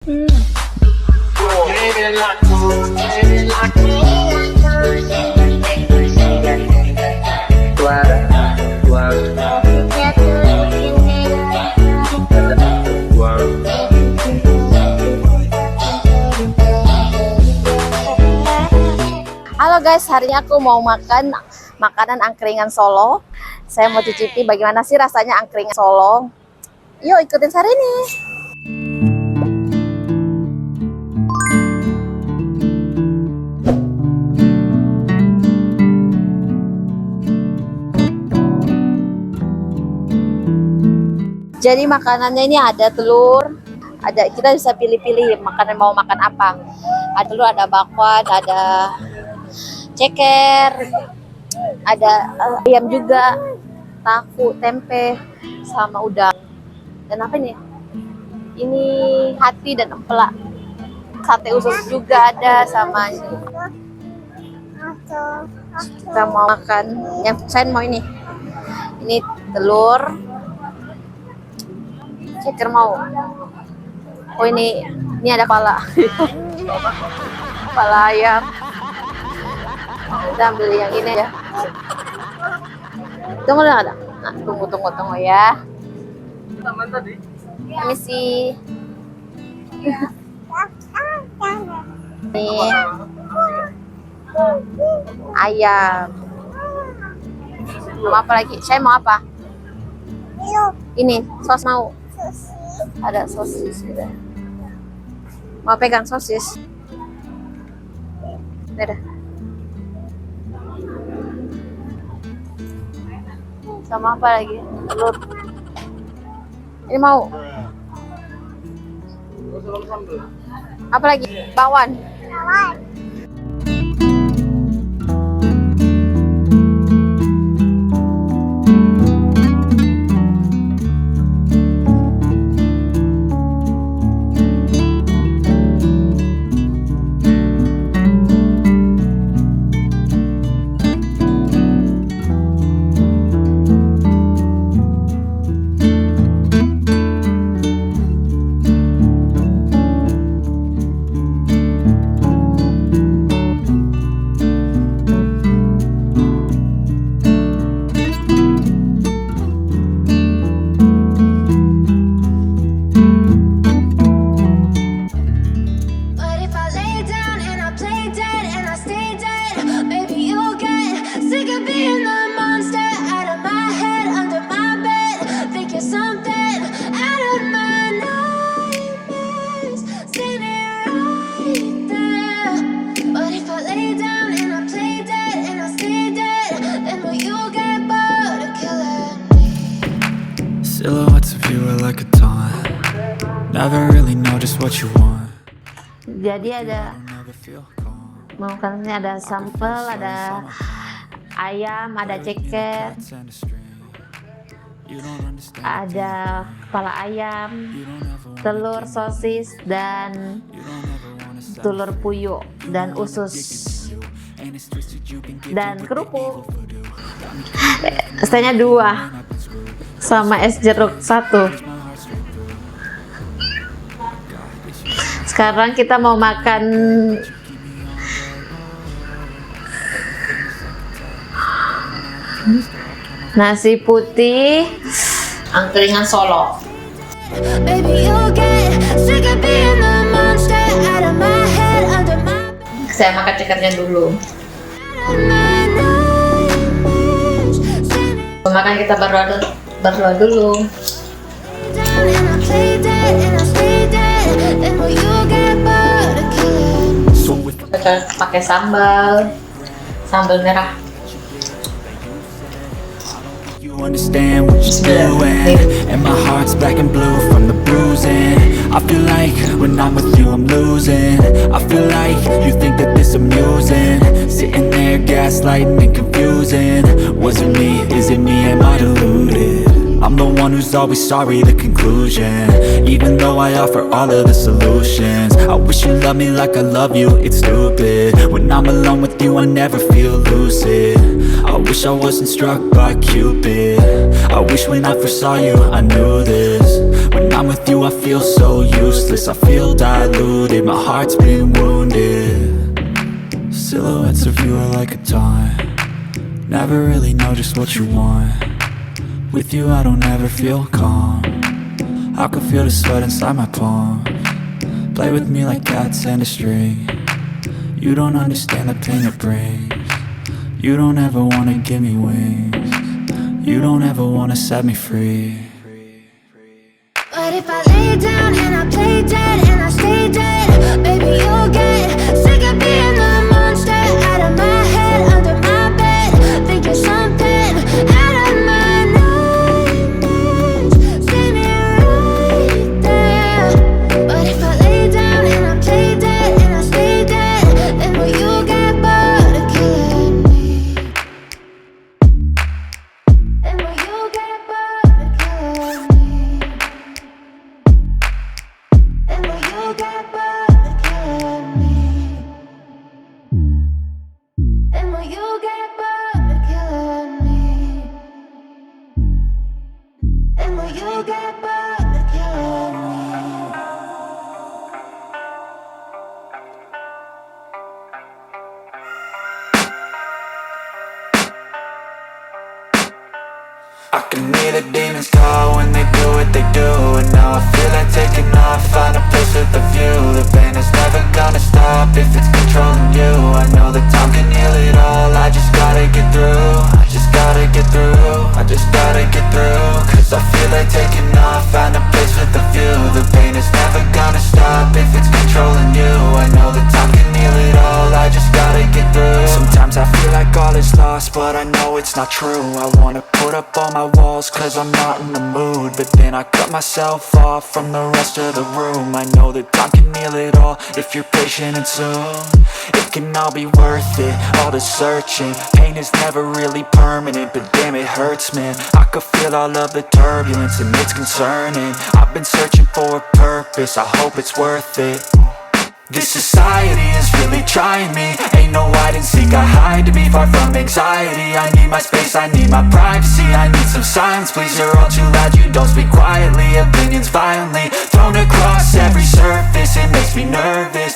Halo guys, hari ini aku mau makan makanan angkringan Solo. Saya mau cicipi bagaimana sih rasanya angkringan Solo. Yuk ikutin Syahrini. Jadi makanannya ini ada telur, kita bisa pilih-pilih makanan mau makan apa. Ada telur, ada bakwan, ada ceker, ada ayam juga, tahu, tempe, sama udang. Dan apa ini? Ini hati dan empelak. Sate usus juga ada sama ini. Kita mau makan, yang saya mau ini. Ini telur, ceker mau. Oh ini ada kepala. Kepala ayam. Kita ambil yang ini ya. Tunggu ada. Nah, tunggu ya. Misi. Ini ayam. Mau apa lagi? Saya mau apa? Ini sos mau. Ada sosis juga. Mau pegang sosis? Ada. Sama apa lagi? Telur. Ini mau. Apa lagi? Bakwan. Silhouettes of you are like a taunt. Never really know just what you want. Jadi ada Never feel calm. makanannya, ada sambal, ada ayam, ada ceker, Send a string. You don't understand. ada kepala ayam, You don't ever want. telur, sosis, dan You don't ever wanna stop. telur puyuh dan usus And it's twisted, you've been gifted dan with kerupuk. the voodoo. Esnya 2 sama es jeruk 1. Sekarang kita mau makan nasi putih angkringan Solo. Baby, you'll get sick of being the monster out of my head, under my bed, Saya makan cekernya dulu. out of my nightmares. Sitting Makan kita berdoa dulu. down and I play dead and I stay dead. Then will you get bored of killing? So with Kita pakai sambal merah. you understand what you're doing, and my heart's black and blue from the bruising. I feel like when I'm with you I'm losing. I feel like you think that this amusing, sitting there gaslighting and confusing. Was it me? Is it me? Am I deluded? I'm the one who's always sorry, the conclusion. Even though I offer all of the solutions, I wish you loved me like I love you, it's stupid. When I'm alone with you I never feel lucid. I wish I wasn't struck by Cupid. I wish when I first saw you I knew this. When I'm with you, I feel so useless. I feel diluted, my heart's been wounded. Silhouettes of you are like a taunt. Never really know just what you want. With you I don't ever feel calm. I can feel the sweat inside my palm. Play with me like cats and a string. You don't understand the pain it brings. You don't ever wanna give me wings. You don't ever wanna set me free. But if I lay down and I play dead and I stay dead, baby, you'll get sick of being the monster out of my head, under my bed, thinking something out of my nightmares. See me right there. But if I lay down and I play dead and I stay dead, then will you get bored of killing me? Then will you get bored of killing me? And will you get bored of killing me? And will you get bored of killing me? And will you get bored of killing me? I can hear the demons call when they do what they do. And now I feel like taking off, find a place with a view. The pain is never gonna stop if it's controlling you. I know that time can heal it all, I just gotta get through. I just gotta get through, I just gotta get through. Cause I feel like taking off, find a place with a view. The pain is never gonna stop if it's controlling you. I know that time can heal it all, I just gotta get through. Sometimes I feel like all is lost, but I know it's not true. I wanna put up all my walls cause I'm not in the mood, but then I cut myself off from the rest of the room. I know that time can heal it all if you're patient and soon it can all be worth it, all the searching. Pain is never really permanent, but damn it hurts, man. I could feel all of the turbulence and it's concerning. I've been searching for a purpose, I hope it's worth it. This society is really trying me. Ain't no hide and seek, I hide to be far from anxiety. I need my space, I need my privacy. I need some silence, please, you're all too loud. You don't speak quietly, opinions violently thrown across every surface. It makes me nervous,